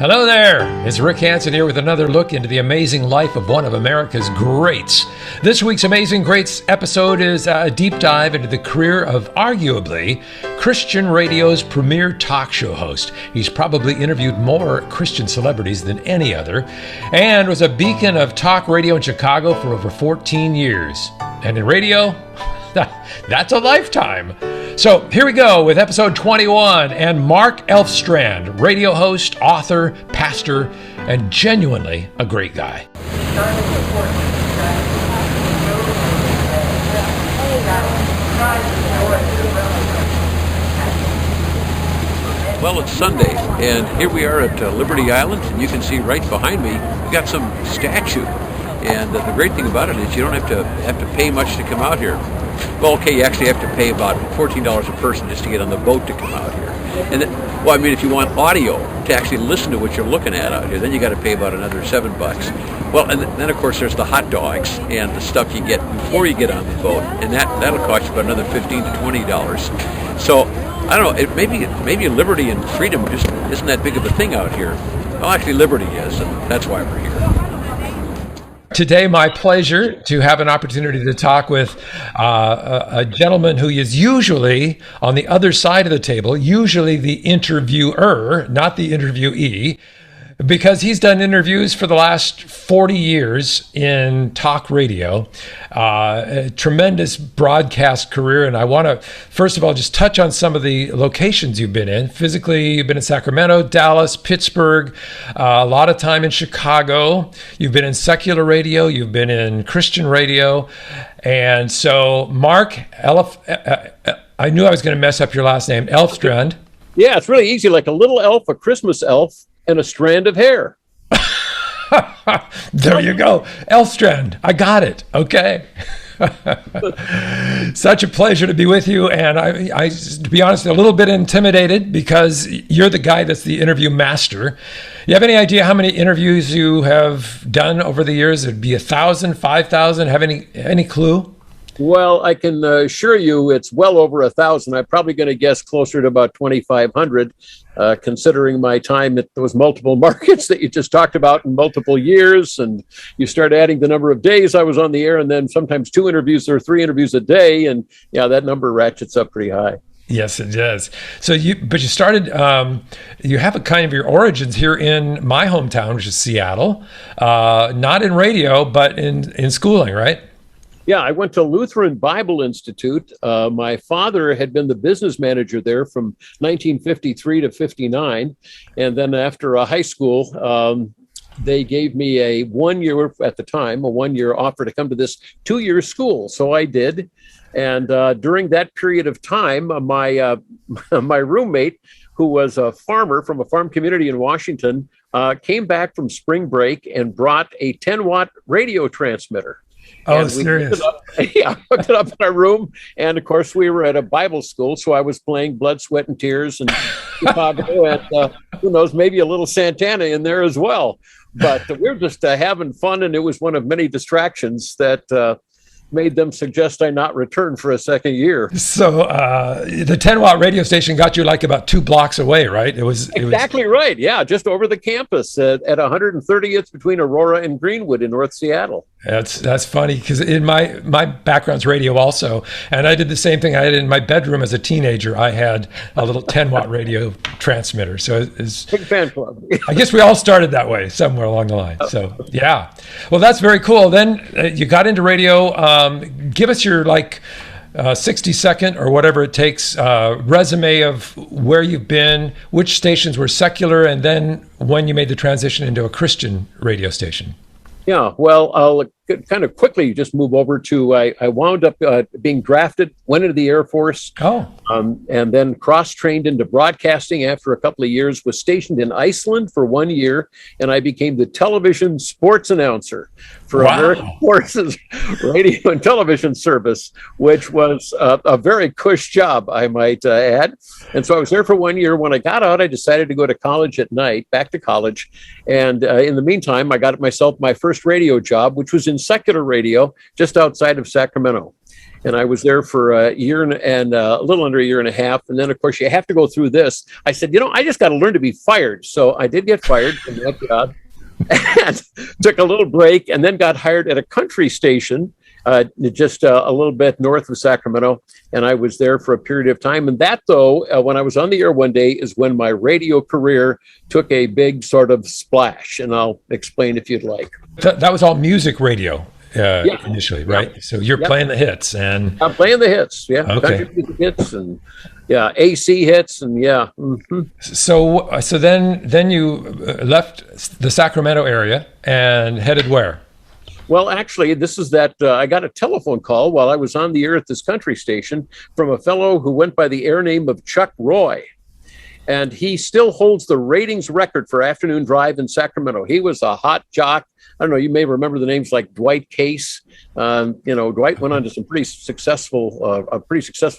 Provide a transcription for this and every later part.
Hello there, it's Rick Hansen here with another look into the amazing life of one of America's greats. This week's Amazing Greats episode is a deep dive into the career of arguably Christian radio's premier talk show host. He's probably interviewed more Christian celebrities than any other and was a beacon of talk radio in Chicago for over 14 years. And in radio, that's a lifetime. So here we go with episode 21 and Mark Elfstrand, radio host, author, pastor, and genuinely a great guy. Well, it's Sunday, and here we are at Liberty Island, and you can see right behind me, we got some statue. And the great thing about it is you don't have to pay much to come out here. Well, okay, you actually have to pay about $14 a person just to get on the boat to come out here. And then, well, I mean, if you want audio to actually listen to what you're looking at out here, then you got to pay about another $7. Well, and then of course there's the hot dogs and the stuff you get before you get on the boat, and that'll cost you about another $15 to $20. So I don't know. Maybe liberty and freedom just isn't that big of a thing out here. Well, actually, liberty is, and that's why we're here. Today, my pleasure to have an opportunity to talk with a gentleman who is usually on the other side of the table, usually the interviewer, not the interviewee, because he's done interviews for the last 40 years in talk radio, a tremendous broadcast career. And I want to, first of all, just touch on some of the locations you've been in. Physically, you've been in Sacramento, Dallas, Pittsburgh, a lot of time in Chicago. You've been in secular radio. You've been in Christian radio. And so, Mark, I knew I was going to mess up your last name, Elfstrand. Yeah, it's really easy, like a little elf, a Christmas elf, and a strand of hair. There you go. Elfstrand. I got it. Okay. Such a pleasure to be with you. And I, to be honest, a little bit intimidated because you're the guy that's the interview master. You have any idea how many interviews you have done over the years? It'd be 1,000, 5,000. Have any clue? Well, I can assure you it's well over 1,000. I'm probably going to guess closer to about 2,500, considering my time at those multiple markets that you just talked about in multiple years. And you start adding the number of days I was on the air, and then sometimes 2 interviews or 3 interviews a day. And yeah, that number ratchets up pretty high. Yes, it does. So you started, you have a kind of your origins here in my hometown, which is Seattle, not in radio, but in schooling, right? Yeah, I went to Lutheran Bible Institute. My father had been the business manager there from 1953 to 59. And then after high school, they gave me a 1-year, at the time, a 1-year offer to come to this 2-year school. So I did. And during that period of time, my roommate, who was a farmer from a farm community in Washington, came back from spring break and brought a 10-watt radio transmitter. Oh, serious? Hooked it up in our room. And of course, we were at a Bible school. So I was playing Blood, Sweat, and Tears and Chicago. And who knows, maybe a little Santana in there as well. But we were just having fun. And it was one of many distractions that made them suggest I not return for a second year. So the 10-watt radio station got you like about 2 blocks away, right? It was exactly right. Yeah, just over the campus at 130th between Aurora and Greenwood in North Seattle. That's funny because in my background's radio also, and I did the same thing. I had in my bedroom as a teenager. I had a little 10-watt radio transmitter. So it's big fan club. I guess we all started that way somewhere along the line. So yeah, well, that's very cool. Then you got into radio. Give us your 60-second or whatever it takes resume of where you've been, which stations were secular, and then when you made the transition into a Christian radio station. Yeah, well, I'll kind of quickly just move over to, I wound up being drafted, went into the Air Force, and then cross-trained into broadcasting after a couple of years, was stationed in Iceland for 1 year, and I became the television sports announcer for American Forces Radio and Television Service, which was a very cush job, I might add. And so I was there for 1 year. When I got out, I decided to go to college at night, back to college. And in the meantime, I got myself my first radio job, which was in secular radio just outside of Sacramento. And I was there for a year and a little under a year and a half. And then, of course, you have to go through this. I said, I just got to learn to be fired. So I did get fired from that job and took a little break and then got hired at a country station just a little bit north of Sacramento. And I was there for a period of time. And that, though, when I was on the air one day is when my radio career took a big sort of splash. And I'll explain if you'd like. That was all music radio. Initially, right? Yeah. So you're playing the hits, and I'm playing the hits, okay. Country music hits, and AC hits, and Mm-hmm. So then you left the Sacramento area and headed where? Well, actually, this is that I got a telephone call while I was on the air at this country station from a fellow who went by the air name of Chuck Roy. And he still holds the ratings record for afternoon drive in Sacramento. He was a hot jock. I don't know, you may remember the names like Dwight Case. Dwight went on to some pretty successful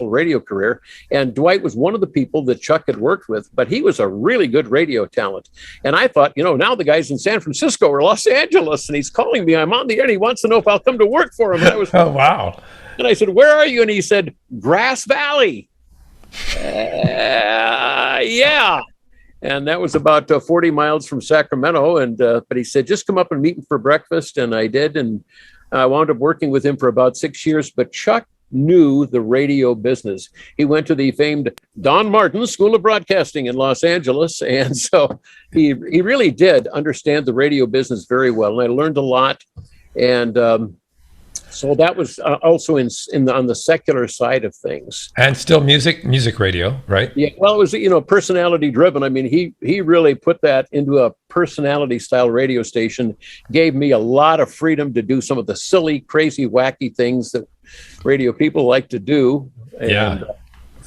radio career. And Dwight was one of the people that Chuck had worked with, but he was a really good radio talent. And I thought, now the guy's in San Francisco or Los Angeles, and he's calling me. I'm on the air, and he wants to know if I'll come to work for him. And I was, oh, wow. And I said, where are you? And he said, Grass Valley. Yeah. And that was about 40 miles from Sacramento. And but he said, just come up and meet him for breakfast. And I did. And I wound up working with him for about 6 years. But Chuck knew the radio business. He went to the famed Don Martin School of Broadcasting in Los Angeles. And so he really did understand the radio business very well. And I learned a lot. And so that was also on the secular side of things. And still music radio, right? Yeah, well, it was, personality driven. I mean, he really put that into a personality style radio station, gave me a lot of freedom to do some of the silly, crazy, wacky things that radio people like to do. And,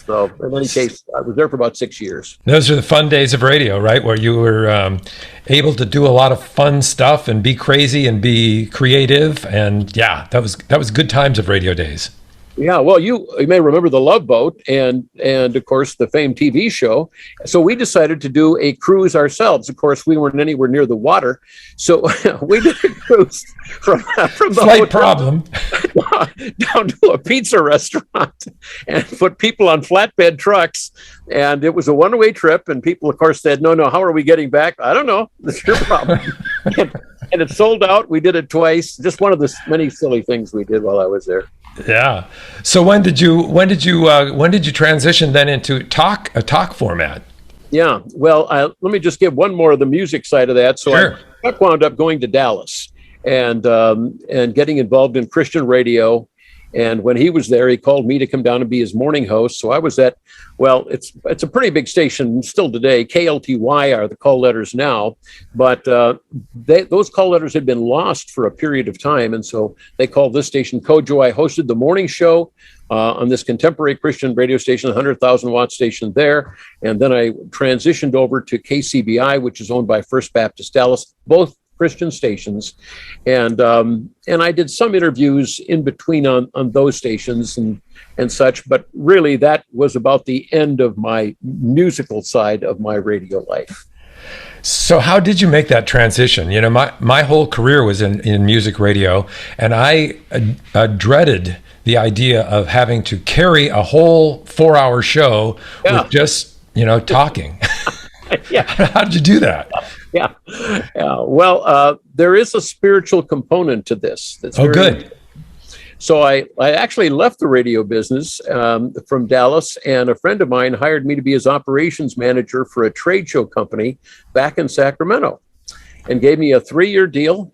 so in any case, I was there for about 6 years. Those are the fun days of radio, right? Where you were able to do a lot of fun stuff and be crazy and be creative. And that was good times of radio days. Yeah, well, you may remember the Love Boat and of course the famed TV show. So we decided to do a cruise ourselves. Of course, we weren't anywhere near the water, so we did a cruise from the slight problem down to a pizza restaurant and put people on flatbed trucks. And it was a one-way trip. And people, of course, said, "No, how are we getting back?" I don't know. That's your problem. And it sold out. We did it twice. Just one of the many silly things we did while I was there. Yeah. So when did you transition then into a talk format? Yeah. Well, let me just give one more of the music side of that. So sure. I wound up going to Dallas and getting involved in Christian radio. And when he was there, he called me to come down and be his morning host. So I was at, it's a pretty big station still today. KLTY are the call letters now, but those call letters had been lost for a period of time. And so they called this station Kojo. I hosted the morning show on this contemporary Christian radio station, 100,000 watt station there. And then I transitioned over to KCBI, which is owned by First Baptist Dallas, both Christian stations, and I did some interviews in between on those stations and such, but really that was about the end of my musical side of my radio life. So how did you make that transition? My whole career was in music radio, and I dreaded the idea of having to carry a whole 4-hour show with just talking. Yeah. How did you do that? Yeah. Well, there is a spiritual component to this. That's good. So I actually left the radio business from Dallas, and a friend of mine hired me to be his operations manager for a trade show company back in Sacramento, and gave me a 3-year deal.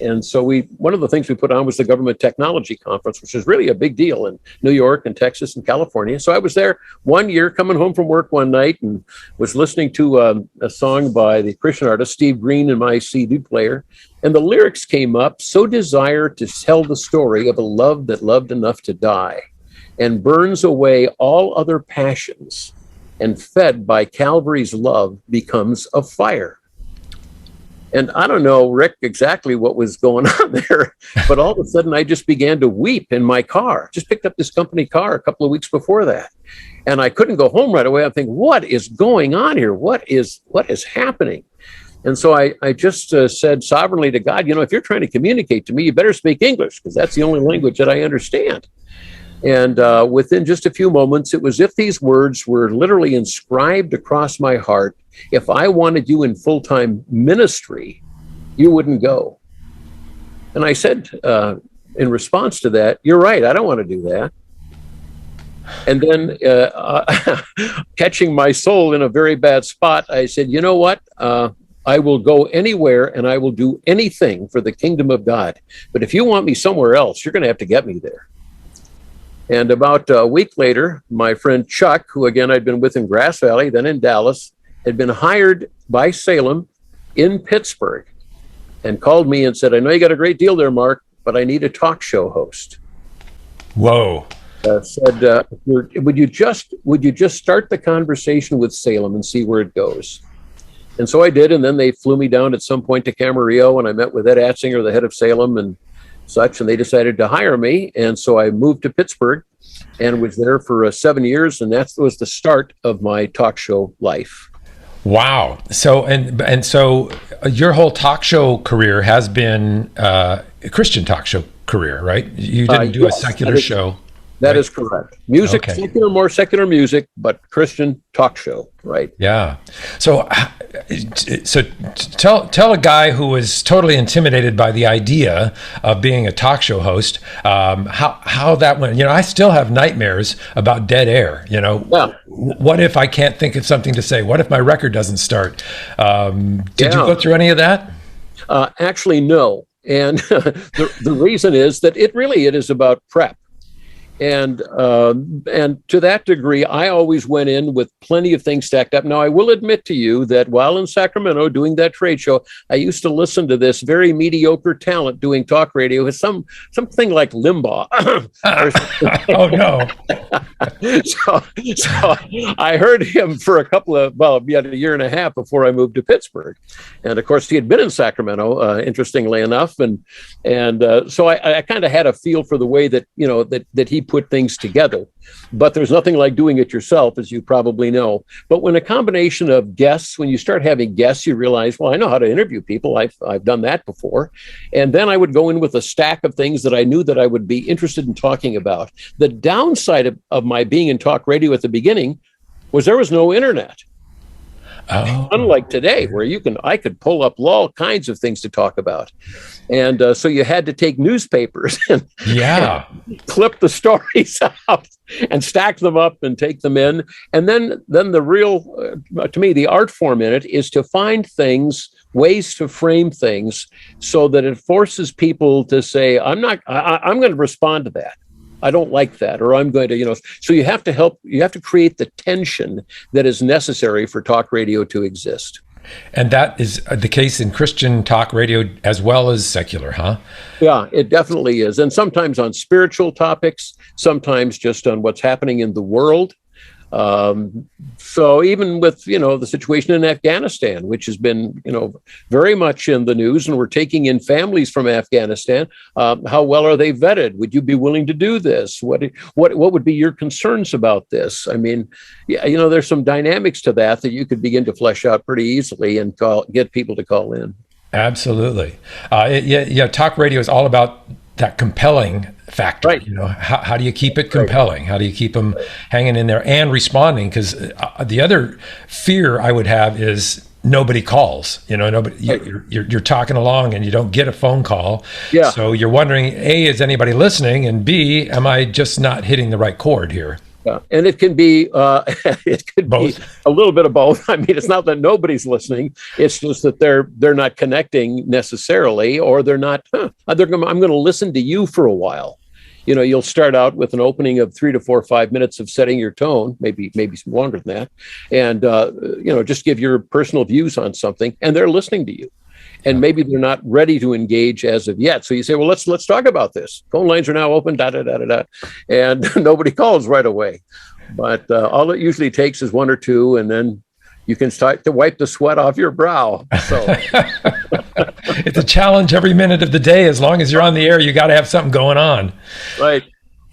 And so one of the things we put on was the Government Technology Conference, which is really a big deal in New York and Texas and California. So I was there 1 year, coming home from work one night, and was listening to a song by the Christian artist Steve Green in my CD player. And the lyrics came up, "So desire to tell the story of a love that loved enough to die, and burns away all other passions, and fed by Calvary's love becomes a fire." And I don't know, Rick, exactly what was going on there, but all of a sudden I just began to weep in my car. Just picked up this company car a couple of weeks before that. And I couldn't go home right away. I'm thinking, what is going on here? What is happening? And so I just said sovereignly to God, if you're trying to communicate to me, you better speak English, because that's the only language that I understand. And within just a few moments, it was if these words were literally inscribed across my heart. If I wanted you in full-time ministry, you wouldn't go. And I said, in response to that, you're right, I don't want to do that. And then catching my soul in a very bad spot, I said, you know what? I will go anywhere and I will do anything for the kingdom of God. But if you want me somewhere else, you're going to have to get me there. And about a week later, my friend Chuck, who again I'd been with in Grass Valley, then in Dallas, had been hired by Salem in Pittsburgh and called me and said, I know you got a great deal there, Mark, but I need a talk show host. Whoa. Said, would you just start the conversation with Salem and see where it goes? And so I did, and then they flew me down at some point to Camarillo, and I met with Ed Atzinger, the head of Salem and such, and they decided to hire me. And so I moved to Pittsburgh and was there for 7 years, and that was the start of my talk show life. Wow. So and so your whole talk show career has been a Christian talk show career, right? You didn't do a secular show. That is correct. Music, okay. Secular, more secular music, but Christian talk show, right? Yeah. So tell a guy who was totally intimidated by the idea of being a talk show host, how that went. I still have nightmares about dead air. Yeah. What if I can't think of something to say? What if my record doesn't start? Did you go through any of that? Actually, no. And the reason is that it is about prep. And to that degree, I always went in with plenty of things stacked up. Now, I will admit to you that while in Sacramento doing that trade show, I used to listen to this very mediocre talent doing talk radio with something like Limbaugh. Oh, no. So I heard him for a year and a half before I moved to Pittsburgh. And of course, he had been in Sacramento, interestingly enough. And so I kind of had a feel for the way that, that he put things together. But there's nothing like doing it yourself, as you probably know. But when a combination of guests, when you start having guests, you realize, well, I know how to interview people. I've done that before. And then I would go in with a stack of things that I knew that I would be interested in talking about. The downside of my being in talk radio at the beginning was there was no internet. Oh. Unlike today, where I could pull up all kinds of things to talk about. And so you had to take newspapers and clip the stories out and stack them up and take them in. And then the real, to me, the art form in it is to find ways to frame things so that it forces people to say, I'm going to respond to that. I don't like that, or I'm going to, so you have to create the tension that is necessary for talk radio to exist. And that is the case in Christian talk radio as well as secular, huh? Yeah, it definitely is. And sometimes on spiritual topics, sometimes just on what's happening in the world. So even with, the situation in Afghanistan, which has been, very much in the news, and we're taking in families from Afghanistan, how well are they vetted? Would you be willing to do this? What would be your concerns about this? I mean, there's some dynamics to that you could begin to flesh out pretty easily and get people to call in. Absolutely. Talk radio is all about that compelling factor. Right. How do you keep it compelling? How do you keep them hanging in there and responding? Because the other fear I would have is nobody calls. You're talking along and you don't get a phone call. Yeah. So you're wondering, A, is anybody listening? And B, am I just not hitting the right chord here? Yeah. And it can be be a little bit of both. I mean, it's not that nobody's listening. It's just that they're not connecting necessarily, or they're not. I'm going to listen to you for a while. You'll start out with an opening of 3 to 4 or 5 minutes of setting your tone, maybe some longer than that, and just give your personal views on something, and they're listening to you. And maybe they're not ready to engage as of yet. So you say, well, let's talk about this. Phone lines are now open, and nobody calls right away. But all it usually takes is 1 or 2, and then you can start to wipe the sweat off your brow. So it's a challenge every minute of the day. As long as you're on the air, you got to have something going on. Right.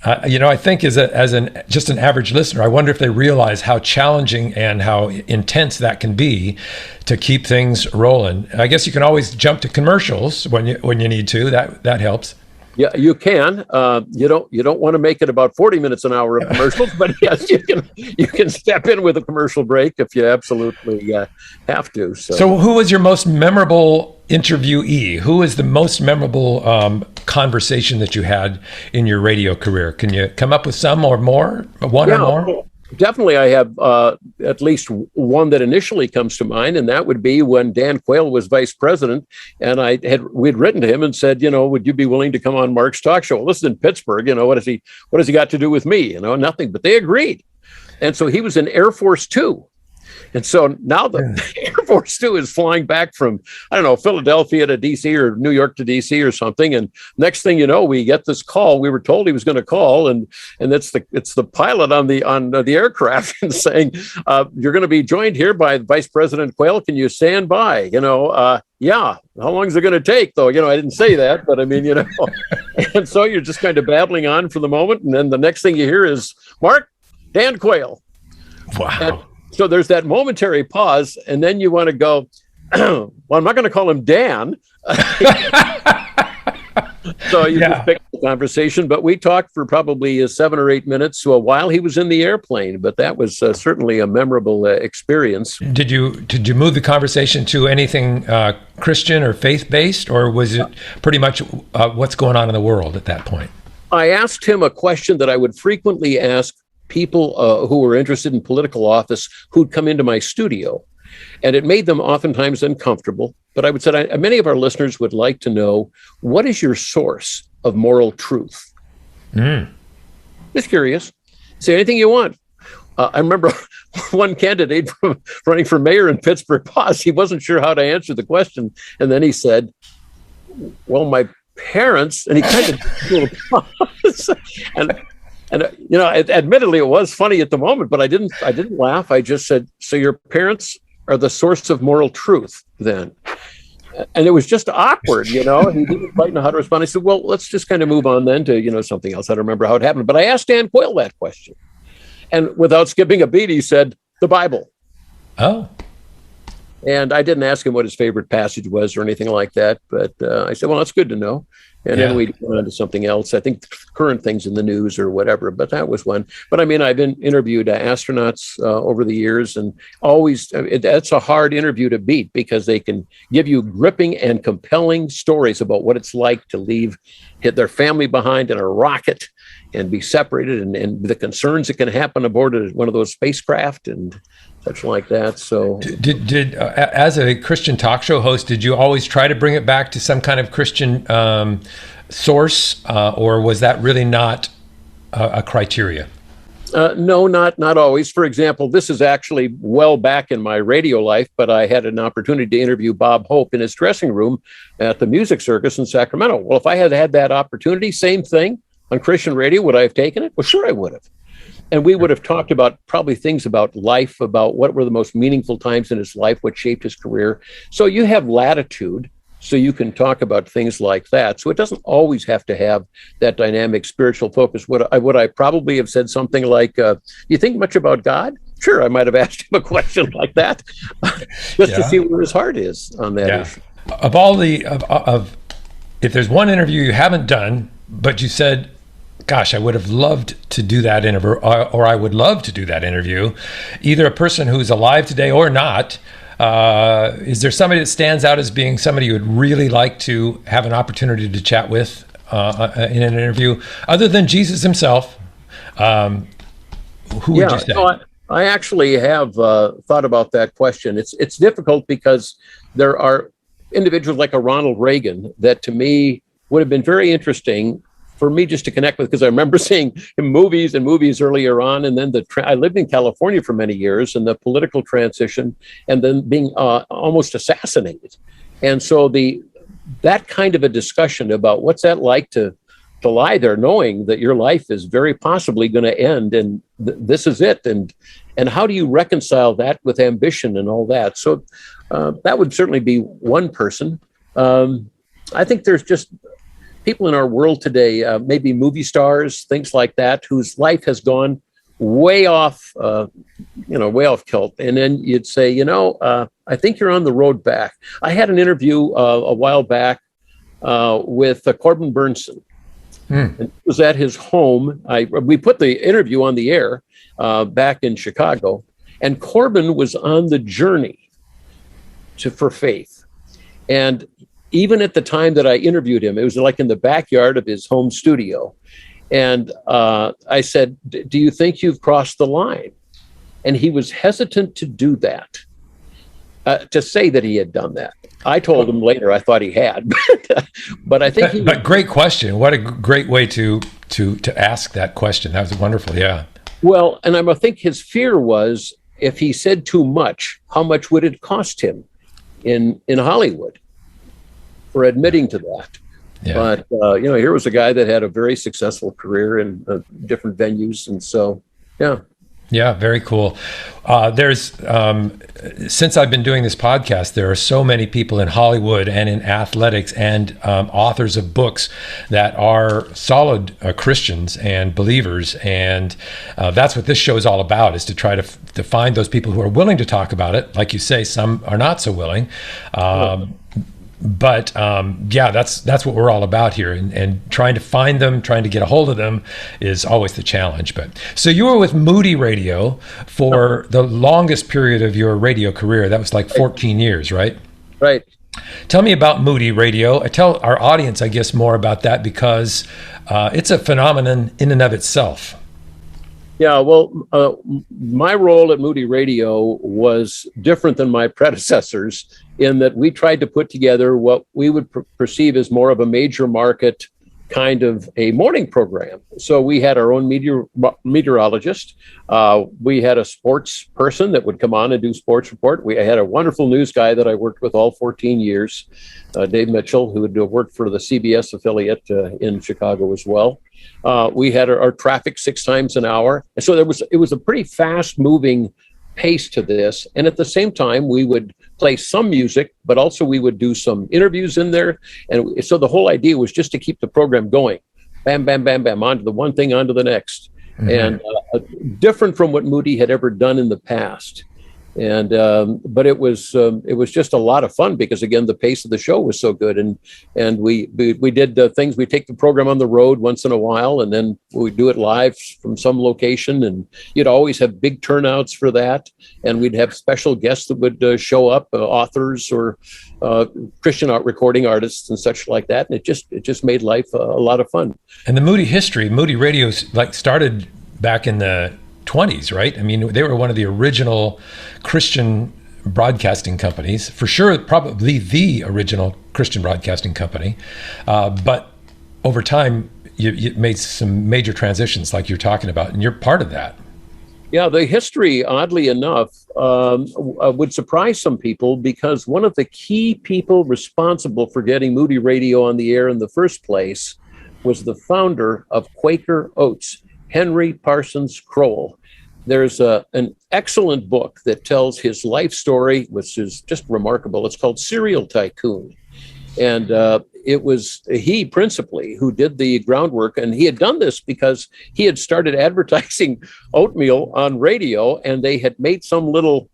I think just an average listener, I wonder if they realize how challenging and how intense that can be to keep things rolling. I guess you can always jump to commercials when you need to. That helps. Yeah, you can. You don't want to make it about 40 minutes an hour of commercials, but yes, you can step in with a commercial break if you absolutely have to. So who was your most memorable interviewee? Who is the most memorable conversation that you had in your radio career? Can you come up with some or more? One or more? Definitely, I have at least one that initially comes to mind, and that would be when Dan Quayle was vice president, and we'd written to him and said, would you be willing to come on Mark's talk show? Well, this is in Pittsburgh. What has he got to do with me? Nothing. But they agreed, and so he was in Air Force Two. And so now the Air Force Two is flying back from, Philadelphia to D.C. or New York to D.C. or something. And next thing you know, we get this call. We were told he was going to call, and it's the pilot on the aircraft and saying, "You're going to be joined here by Vice President Quayle. Can you stand by?" Yeah. How long is it going to take, though? I didn't say that, but I mean, And so you're just kind of babbling on for the moment, and then the next thing you hear is Mark, Dan Quayle. Wow. So there's that momentary pause, and then you want to go, well, I'm not going to call him Dan. So you just pick the conversation, but we talked for probably 7 or 8 minutes while he was in the airplane, but that was certainly a memorable experience. Did you move the conversation to anything Christian or faith-based, or was it pretty much what's going on in the world at that point? I asked him a question that I would frequently ask people who were interested in political office who'd come into my studio, and it made them oftentimes uncomfortable. But I would say many of our listeners would like to know, what is your source of moral truth? Just curious. Say anything you want. I remember one candidate running for mayor in Pittsburgh paused. He wasn't sure how to answer the question, and then he said, "Well, my parents," and he kind of did a little pause. And admittedly, it was funny at the moment, but I didn't laugh. I just said, "So your parents are the source of moral truth, then?" And it was just awkward, He didn't quite know how to respond. I said, "Well, let's just kind of move on then to something else." I don't remember how it happened, but I asked Dan Quayle that question, and without skipping a beat, he said, "The Bible." Oh. And I didn't ask him what his favorite passage was or anything like that, but I said, "Well, that's good to know." And then we went on to something else. I think current things in the news or whatever, but that was one. But I mean, I've been interviewed astronauts over the years, and always that's a hard interview to beat because they can give you gripping and compelling stories about what it's like to hit their family behind in a rocket and be separated, and the concerns that can happen aboard one of those spacecraft and such like that. So did as a Christian talk show host, did you always try to bring it back to some kind of Christian source, or was that really not a criteria? No, not always. For example, this is actually well back in my radio life, but I had an opportunity to interview Bob Hope in his dressing room at the Music Circus in Sacramento. Well, if I had had that opportunity, same thing on Christian radio, would I have taken it? Well, sure I would have. And we would have talked about probably things about life, about what were the most meaningful times in his life, what shaped his career. So you have latitude, so you can talk about things like that. So it doesn't always have to have that dynamic spiritual focus. Would I probably have said something like, "You think much about God?" Sure, I might have asked him a question like that, just to see where his heart is on that issue. Of all if there's one interview you haven't done, but you said, "Gosh, I would have loved to do that interview," or "I would love to do that interview," either a person who's alive today or not, is there somebody that stands out as being somebody you would really like to have an opportunity to chat with in an interview, other than Jesus himself? Who would you say? No, I actually have thought about that question. It's difficult because there are individuals like a Ronald Reagan that to me would have been very interesting for me just to connect with, because I remember seeing him movies earlier on, and then I lived in California for many years, and the political transition, and then being almost assassinated. And so that kind of a discussion about what's that like to lie there knowing that your life is very possibly going to end, and this is it, and how do you reconcile that with ambition and all that? So that would certainly be one person. I think there's just people in our world today, maybe movie stars, things like that, whose life has gone way off, way off kilt. And then you'd say, I think you're on the road back. I had an interview a while back with Corbin Burnson. And it was at his home. We put the interview on the air back in Chicago, and Corbin was on the journey for faith. And even at the time that I interviewed him, it was like in the backyard of his home studio. And I said, do you think you've crossed the line? And he was hesitant to do that, to say that he had done that. I told him later I thought he had, but I think But great question. What a great way to ask that question. That was wonderful. Yeah. Well, and I think his fear was, if he said too much, how much would it cost him in Hollywood for admitting to that? Yeah. But here was a guy that had a very successful career in different venues, and so yeah, very cool. There's since I've been doing this podcast, there are so many people in Hollywood and in athletics and authors of books that are solid Christians and believers, and that's what this show is all about: is to try to find those people who are willing to talk about it. Like you say, some are not so willing. But that's what we're all about here, and trying to find them, trying to get a hold of them is always the challenge. But so you were with Moody Radio for the longest period of your radio career. That was like 14 years, right? Right. Tell me about Moody Radio. Tell our audience, I guess, more about that, because it's a phenomenon in and of itself. Yeah, well, my role at Moody Radio was different than my predecessors in that we tried to put together what we would perceive as more of a major market kind of a morning program. So we had our own meteorologist. We had a sports person that would come on and do sports report. We had a wonderful news guy that I worked with all 14 years, Dave Mitchell, who had worked for the CBS affiliate in Chicago as well. We had our traffic 6 times an hour. And so it was a pretty fast moving pace to this. And at the same time, we would play some music, but also we would do some interviews in there. And so the whole idea was just to keep the program going. Bam, bam, bam, bam, onto the one thing, onto the next. Mm-hmm. And different from what Moody had ever done in the past. And but it was just a lot of fun because, again, the pace of the show was so good, and we did things. We take the program on the road once in a while, and then we do it live from some location, and you'd always have big turnouts for that, and we'd have special guests that would show up, authors or Christian art recording artists and such like that, and it just made life a lot of fun. And the Moody History, Moody Radio, started back in the 20s, right? I mean, they were one of the original Christian broadcasting companies, for sure, probably the original Christian broadcasting company. But over time, you made some major transitions like you're talking about, and you're part of that. Yeah, the history, oddly enough, would surprise some people, because one of the key people responsible for getting Moody Radio on the air in the first place was the founder of Quaker Oats, Henry Parsons Crowell. There's an excellent book that tells his life story, which is just remarkable. It's called Cereal Tycoon. And it was he principally who did the groundwork. And he had done this because he had started advertising oatmeal on radio, and they had made some little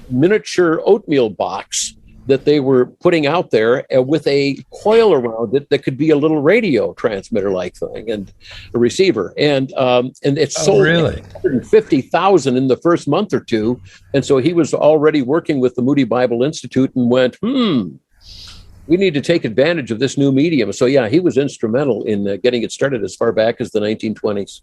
miniature oatmeal box that they were putting out there with a coil around it that could be a little radio transmitter-like thing and a receiver. And it sold 150,000 in the first month or two. And so he was already working with the Moody Bible Institute and went, we need to take advantage of this new medium. So yeah, he was instrumental in getting it started as far back as the 1920s.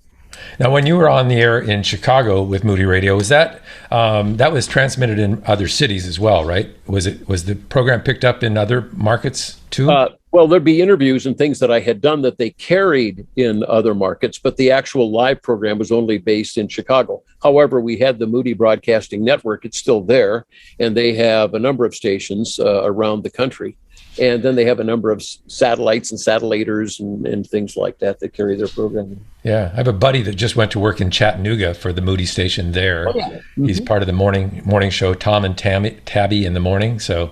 Now, when you were on the air in Chicago with Moody Radio, was that was transmitted in other cities as well, right? Was the program picked up in other markets too? Well, there'd be interviews and things that I had done that they carried in other markets, but the actual live program was only based in Chicago. However, we had the Moody Broadcasting Network. It's still there, and they have a number of stations around the country. And then they have a number of satellites and satellators and things like that carry their programming. Yeah, I have a buddy that just went to work in Chattanooga for the Moody station there. Oh, yeah. Mm-hmm. He's part of the morning show, Tom and Tabby in the morning. So,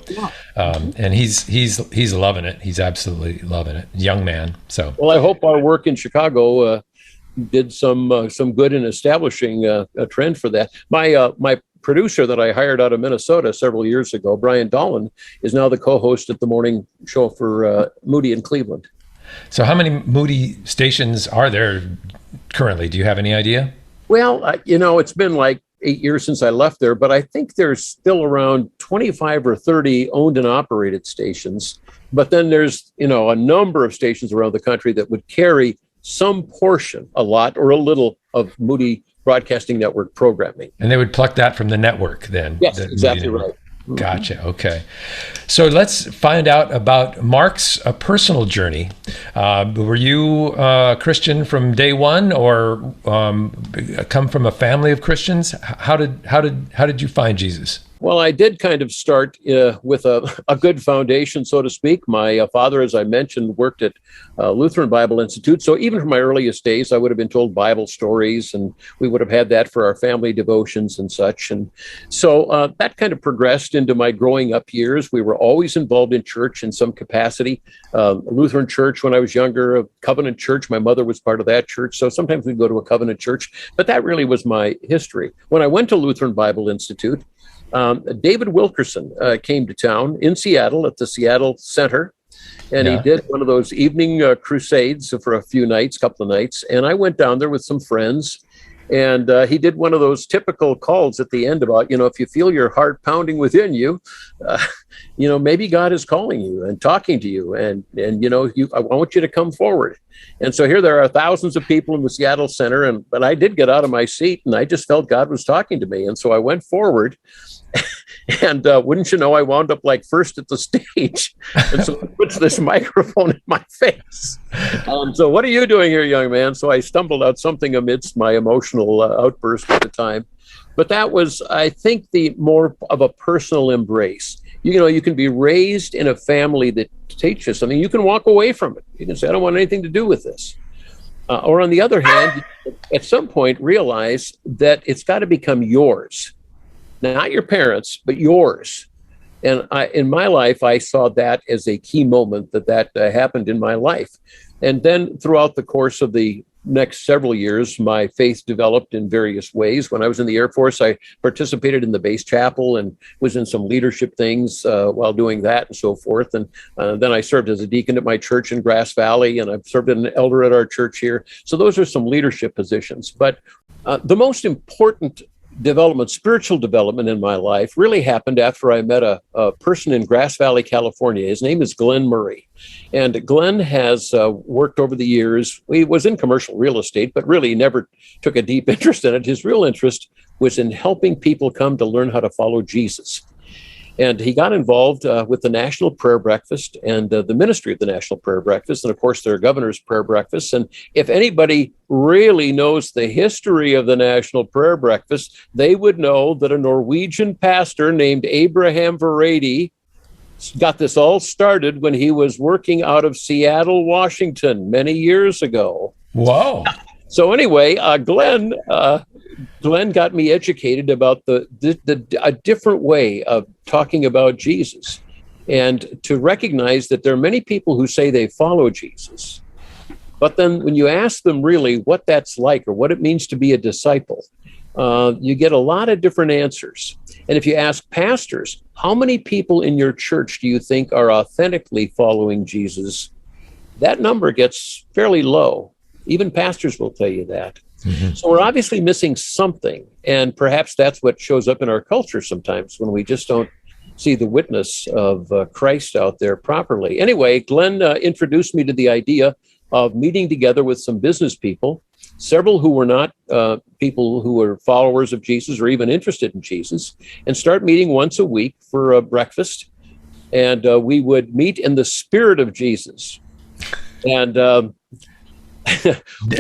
and he's loving it. He's absolutely loving it. Young man. So, well, I hope our work in Chicago did some good in establishing a trend for that. My producer that I hired out of Minnesota several years ago, Brian Dolan, is now the co-host at the morning show for Moody in Cleveland. So how many Moody stations are there currently? Do you have any idea? Well, it's been like 8 years since I left there, but I think there's still around 25 or 30 owned and operated stations. But then there's, a number of stations around the country that would carry some portion, a lot or a little, of Moody Broadcasting Network programming. And they would pluck that from the network then? Yes, exactly right. Gotcha. Okay. So let's find out about Mark's personal journey. Were you a Christian from day one, or come from a family of Christians? How did you find Jesus? Well, I did kind of start with a good foundation, so to speak. My father, as I mentioned, worked at Lutheran Bible Institute. So even from my earliest days, I would have been told Bible stories, and we would have had that for our family devotions and such. And so that kind of progressed into my growing up years. We were always involved in church in some capacity. A Lutheran church when I was younger, a Covenant church. My mother was part of that church. So sometimes we'd go to a Covenant church. But that really was my history. When I went to Lutheran Bible Institute, David Wilkerson came to town in Seattle at the Seattle Center, and he did one of those evening crusades for a couple of nights. And I went down there with some friends, and he did one of those typical calls at the end about, if you feel your heart pounding within you, maybe God is calling you and talking to you, and I want you to come forward. And so here there are thousands of people in the Seattle Center, but I did get out of my seat, and I just felt God was talking to me. And so I went forward. And wouldn't you know, I wound up like first at the stage. And so he puts this microphone in my face. So what are you doing here, young man? So I stumbled out something amidst my emotional outburst at the time. But that was, I think, the more of a personal embrace. You can be raised in a family that teaches something. You can walk away from it. You can say, I don't want anything to do with this. Or on the other hand, at some point realize that it's got to become yours. Not your parents, but yours. And in my life, I saw that as a key moment that happened in my life. And then throughout the course of the next several years, my faith developed in various ways. When I was in the Air Force, I participated in the base chapel and was in some leadership things while doing that and so forth. And then I served as a deacon at my church in Grass Valley, and I've served as an elder at our church here. So those are some leadership positions. But the most important spiritual development in my life really happened after I met a person in Grass Valley, California. His name is Glenn Murray. And Glenn has worked over the years. He was in commercial real estate, but really never took a deep interest in it. His real interest was in helping people come to learn how to follow Jesus. And he got involved with the National Prayer Breakfast and the ministry of the National Prayer Breakfast, and of course their governor's prayer breakfast. And if anybody really knows the history of the National Prayer Breakfast, they would know that a Norwegian pastor named Abraham Verady got this all started when he was working out of Seattle, Washington, many years ago. Wow. So anyway, Glenn got me educated about a different way of talking about Jesus, and to recognize that there are many people who say they follow Jesus, but then when you ask them really what that's like or what it means to be a disciple, you get a lot of different answers. And if you ask pastors, how many people in your church do you think are authentically following Jesus? That number gets fairly low. Even pastors will tell you that. Mm-hmm. So we're obviously missing something. And perhaps that's what shows up in our culture sometimes when we just don't see the witness of Christ out there properly. Anyway, Glenn introduced me to the idea of meeting together with some business people, several who were not people who were followers of Jesus or even interested in Jesus, and start meeting once a week for a breakfast. And we would meet in the spirit of Jesus. And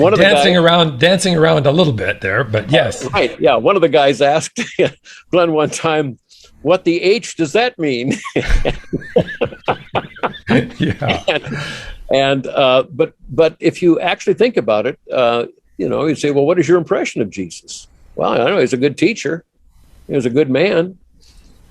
dancing around a little bit there, but yes. Right. Yeah. One of the guys asked Glenn one time, what the H does that mean? Yeah. But if you actually think about it, you'd say, well, what is your impression of Jesus? Well, I know he's a good teacher. He was a good man.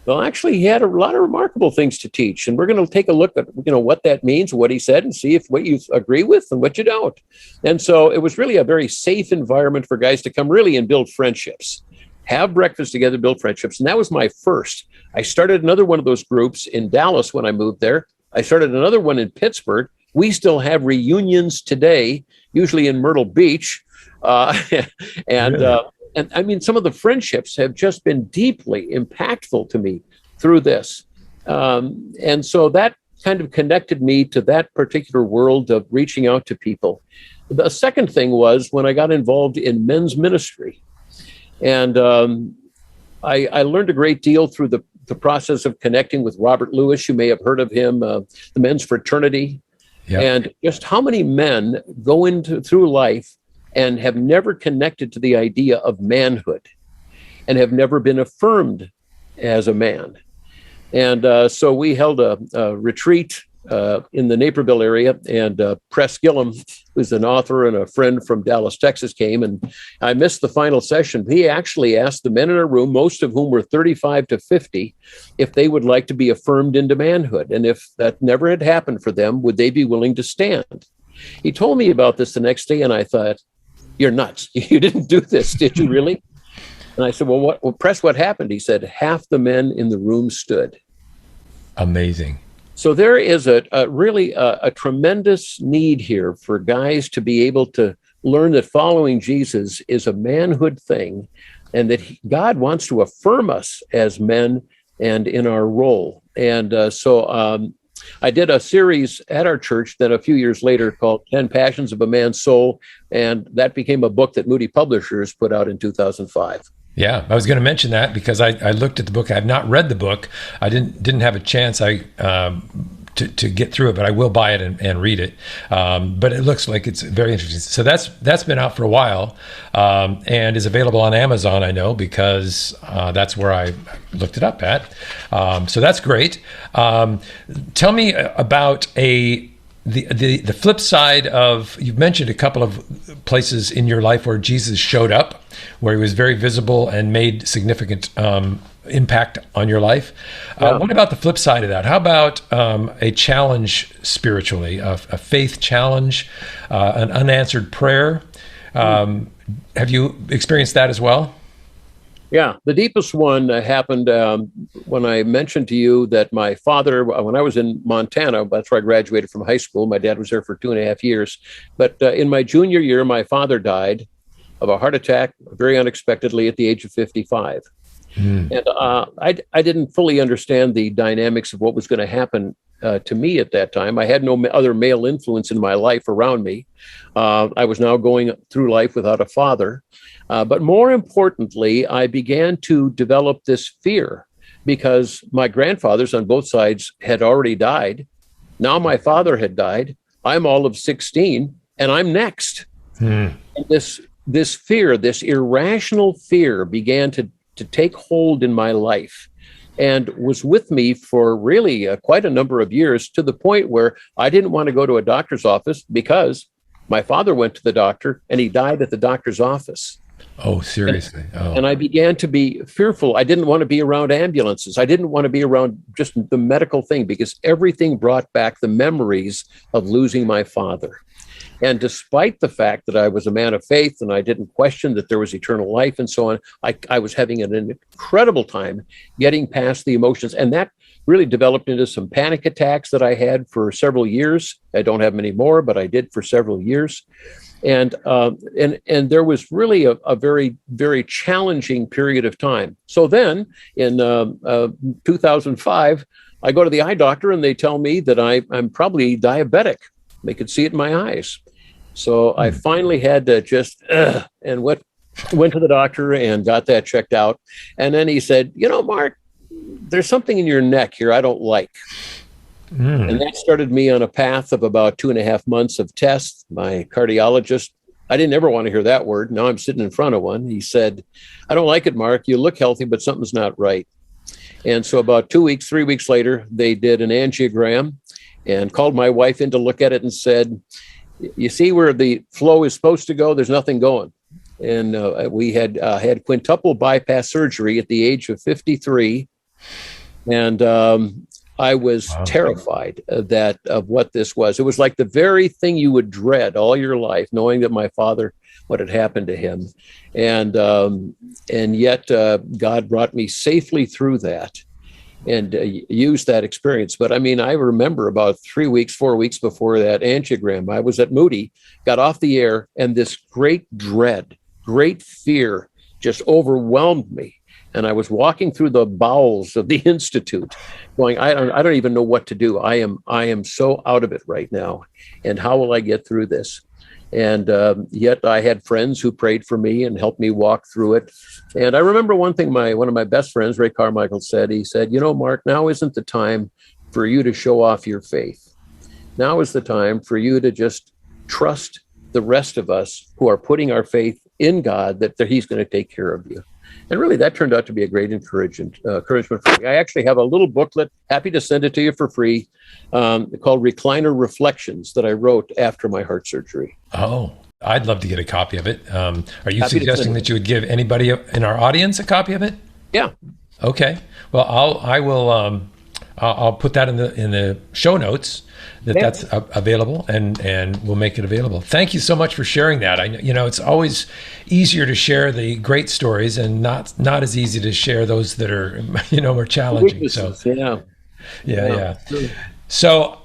Well, actually, he had a lot of remarkable things to teach, and we're going to take a look at what that means, what he said, and see if what you agree with and what you don't. And so it was really a very safe environment for guys to come really and build friendships, have breakfast together, build friendships. And that was my first. I started another one of those groups in Dallas when I moved there. I started another one in Pittsburgh. We still have reunions today, usually in Myrtle Beach, And I mean, some of the friendships have just been deeply impactful to me through this. And so that kind of connected me to that particular world of reaching out to people. The second thing was when I got involved in men's ministry. And I learned a great deal through the process of connecting with Robert Lewis. You may have heard of him, the men's fraternity. Yep. And just how many men go through life and have never connected to the idea of manhood and have never been affirmed as a man. And so we held a retreat in the Naperville area, and Press Gillum, who's an author and a friend from Dallas, Texas, came, and I missed the final session. He actually asked the men in our room, most of whom were 35 to 50, if they would like to be affirmed into manhood. And if that never had happened for them, would they be willing to stand? He told me about this the next day, and I thought, you're nuts. You didn't do this, did you really? And I said, well, Press, what happened? He said, half the men in the room stood. Amazing. So there is really a tremendous need here for guys to be able to learn that following Jesus is a manhood thing, and that God wants to affirm us as men and in our role. And so I did a series at our church that a few years later called 10 Passions of a Man's Soul, and that became a book that Moody Publishers put out in 2005. Yeah, I was going to mention that because I looked at the book. I have not read the book. I didn't have a chance to get through it, but I will buy it and read it. But it looks like it's very interesting. So that's been out for a while and is available on Amazon, I know, because that's where I looked it up at. So that's great. Tell me about the flip side of, you've mentioned a couple of places in your life where Jesus showed up, where he was very visible and made significant impact on your life. What about the flip side of that? How about a challenge spiritually, a faith challenge, an unanswered prayer? Have you experienced that as well? Yeah, the deepest one happened when I mentioned to you that my father, when I was in Montana, that's where I graduated from high school. My dad was there for 2.5 years. But in my junior year, my father died of a heart attack very unexpectedly at the age of 55. And I didn't fully understand the dynamics of what was going to happen to me at that time. I had no other male influence in my life around me. I was now going through life without a father. But more importantly, I began to develop this fear because my grandfathers on both sides had already died. Now my father had died. I'm all of 16, and I'm next. And this fear, this irrational fear, began to take hold in my life and was with me for really quite a number of years, to the point where I didn't want to go to a doctor's office because my father went to the doctor and he died at the doctor's office. Oh, seriously? And I began to be fearful. I didn't want to be around ambulances. I didn't want to be around just the medical thing, because everything brought back the memories of losing my father. And despite the fact that I was a man of faith and I didn't question that there was eternal life and so on, I was having an incredible time getting past the emotions. And that really developed into some panic attacks that I had for several years. I don't have many more, but I did for several years. And there was really a very, very challenging period of time. So then in 2005, I go to the eye doctor and they tell me that I'm probably diabetic. They could see it in my eyes. So I finally had to just and went to the doctor and got that checked out. And then he said, Mark, there's something in your neck here I don't like. And that started me on a path of about 2.5 months of tests. My cardiologist, I didn't ever want to hear that word. Now I'm sitting in front of one. He said, I don't like it, Mark. You look healthy, but something's not right. And so about 3 weeks later, they did an angiogram. and called my wife in to look at it and said, "You see where the flow is supposed to go? There's nothing going." And we had quintuple bypass surgery at the age of 53. And I was terrified of what this was. It was like the very thing you would dread all your life, knowing that my father, what had happened to him. And yet God brought me safely through that and used that experience. But I mean, I remember about 4 weeks before that angiogram, I was at Moody, got off the air, and this great dread, great fear just overwhelmed me. And I was walking through the bowels of the Institute going, I don't even know what to do. I am so out of it right now. And how will I get through this? And yet I had friends who prayed for me and helped me walk through it. And I remember one thing one of my best friends, Ray Carmichael, said. He said, Mark, now isn't the time for you to show off your faith. Now is the time for you to just trust the rest of us who are putting our faith in God, that he's going to take care of you. And really, that turned out to be a great encouragement for me. I actually have a little booklet, happy to send it to you for free, called Recliner Reflections, that I wrote after my heart surgery. Oh, I'd love to get a copy of it. Are you suggesting that you would give anybody in our audience a copy of it? Yeah. Okay. Well, I'll put that in the show notes that's available, and we'll make it available. Thank you so much for sharing that. It's always easier to share the great stories and not as easy to share those that are, more challenging. Weaknesses, so yeah. So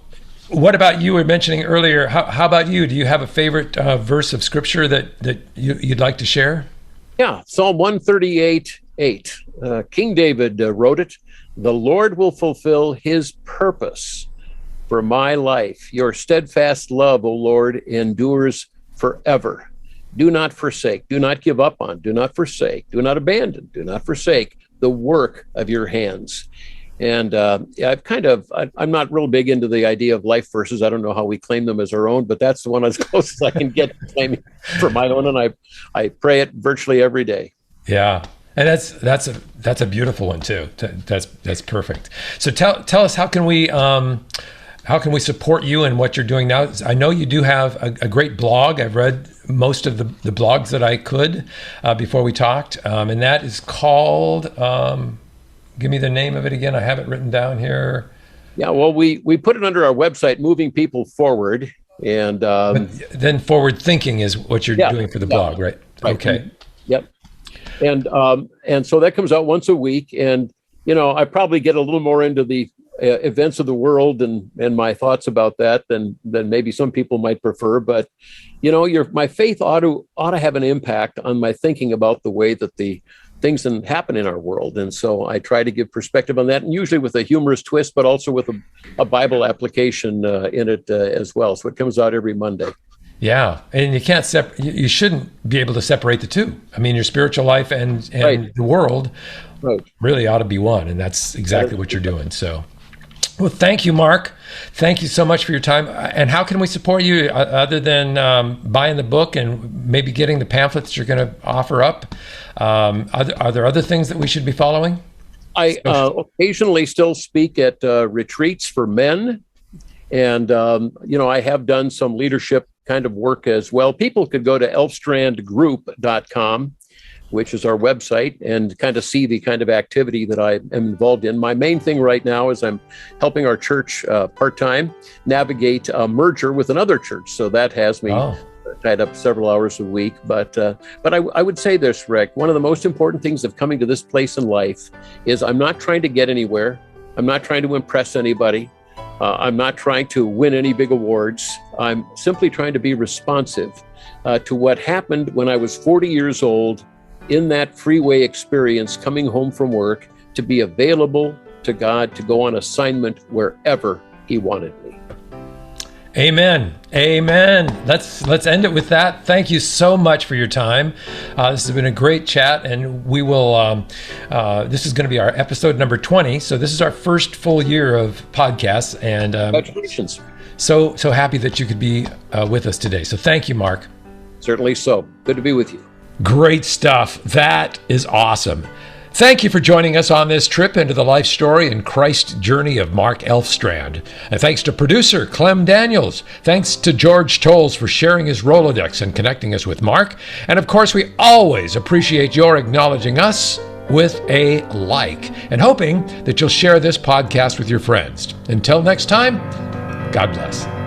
what about you were mentioning earlier? How about you? Do you have a favorite verse of scripture that you'd like to share? Yeah. Psalm 138:8. King David wrote it. The Lord will fulfill his purpose for my life. Your steadfast love, O Lord, endures forever. Do not forsake, do not give up on, do not forsake, do not abandon, do not forsake the work of your hands. And I'm not real big into the idea of life verses. I don't know how we claim them as our own, but that's the one as close as I can get to claiming for my own. And I pray it virtually every day. Yeah. And that's a beautiful one too. That's perfect. So tell us, how can we support you and what you're doing now? I know you do have a great blog. I've read most of the blogs that I could before we talked, and that is called. Give me the name of it again. I have it written down here. Yeah, well, we put it under our website, Moving People Forward, and then Forward Thinking is what you're doing for the blog, right? Okay. Yep. And so that comes out once a week, and I probably get a little more into the events of the world and my thoughts about that than maybe some people might prefer. But my faith ought to have an impact on my thinking about the way that the things that happen in our world. And so I try to give perspective on that, and usually with a humorous twist, but also with a Bible application in it as well. So it comes out every Monday. Yeah, and you shouldn't be able to separate the two. I mean, your spiritual life and the world really ought to be one, and that's exactly what you're doing. So, well, thank you, Mark. Thank you so much for your time. And how can we support you other than buying the book and maybe getting the pamphlets you're going to offer up? Are there other things that we should be following? I occasionally still speak at retreats for men. And, I have done some leadership kind of work as well. People could go to elfstrandgroup.com, which is our website, and kind of see the kind of activity that I am involved in. My main thing right now is I'm helping our church part-time navigate a merger with another church. So that has me tied up several hours a week. But I would say this, Rick, one of the most important things of coming to this place in life is I'm not trying to get anywhere. I'm not trying to impress anybody. I'm not trying to win any big awards. I'm simply trying to be responsive to what happened when I was 40 years old in that freeway experience coming home from work, to be available to God, to go on assignment wherever He wanted me. Amen. Let's end it with that. Thank you so much for your time. This has been a great chat, and we will. This is going to be our episode number 20. So this is our first full year of podcasts, and congratulations. So happy that you could be with us today. So thank you, Mark. Certainly so. Good to be with you. Great stuff. That is awesome. Thank you for joining us on this trip into the life story and Christ journey of Mark Elfstrand. And thanks to producer Clem Daniels. Thanks to George Tolles for sharing his Rolodex and connecting us with Mark. And of course, we always appreciate your acknowledging us with a like and hoping that you'll share this podcast with your friends. Until next time, God bless.